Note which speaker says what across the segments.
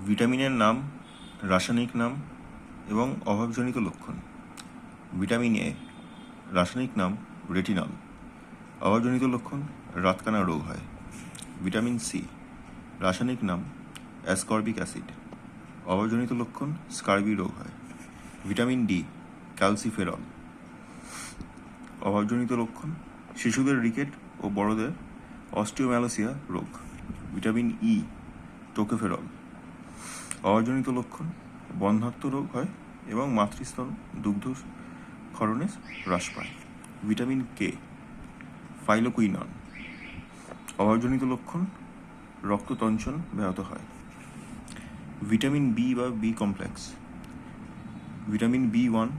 Speaker 1: ভিটামিনের নাম, রাসায়নিক নাম এবং অভাবজনিত লক্ষণ। ভিটামিন এ, রাসায়নিক নাম রেটিনল, অভাবজনিত লক্ষণ রাতকানা রোগ হয়। ভিটামিন সি, রাসায়নিক নাম অ্যাসকর্বিক অ্যাসিড, অভাবজনিত লক্ষণ স্কার্বি রোগ হয়। ভিটামিন ডি, ক্যালসিফেরল, অভাবজনিত লক্ষণ শিশুদের রিকেট ও বড়দের অস্টিওম্যালোসিয়া রোগ। ভিটামিন ই, টোকোফেরল, অভাবজনিত লক্ষণ বন্ধ্যাত্ব রোগ হয় এবং মাতৃস্তন দুগ্ধ ক্ষরণে হ্রাস পায়। ভিটামিন কে, ফাইলোকুইনন, অভাবজনিত লক্ষণ রক্ততঞ্চন ব্যাহত হয়। ভিটামিন বি বা বি কমপ্লেক্স, ভিটামিন বি1,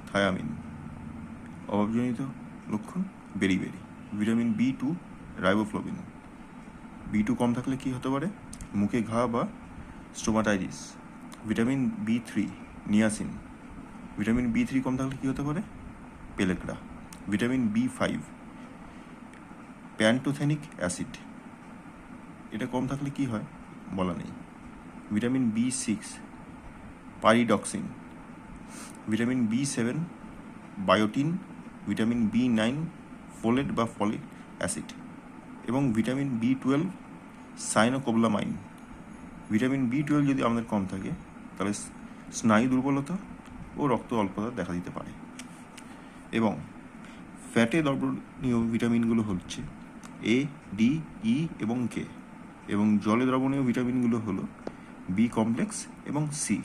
Speaker 1: থায়ামিন, অভাবজনিত লক্ষণ বেরিবেরি। ভিটামিন বি2, রাইবোফ্লাভিন, বি2 কম থাকলে কি হতে পারে? মুখে ঘা বা স্টোমাটাইটিস। ভিটামিন বি3, নিয়াসিন, ভিটামিন বি3 কম থাকলে কি হতে পারে? পেলেকড়া। ভিটামিন বি5, প্যান্টোথেনিক অ্যাসিড, এটা কম থাকলে কি হয় বলা নেই। ভিটামিন বি6, পাইরিডক্সিন, ভিটামিন বি7, বায়োটিন, ভিটামিন বি9, ফোলেট বা ফলিক অ্যাসিড এবং ভিটামিন বি12, সাইনোকোবলামাইন। ভিটামিন বি12 যদি আমাদের কম থাকে তাহলে স্নায়ু দুর্বলতা ও রক্ত অল্পতা দেখা দিতে পারে। এবং ফ্যাটে দ্রবণীয় ভিটামিনগুলো হচ্ছে এ, ডি, ই এবং কে, এবং জলে দ্রবণীয় ভিটামিনগুলো হলো বি কমপ্লেক্স এবং সি।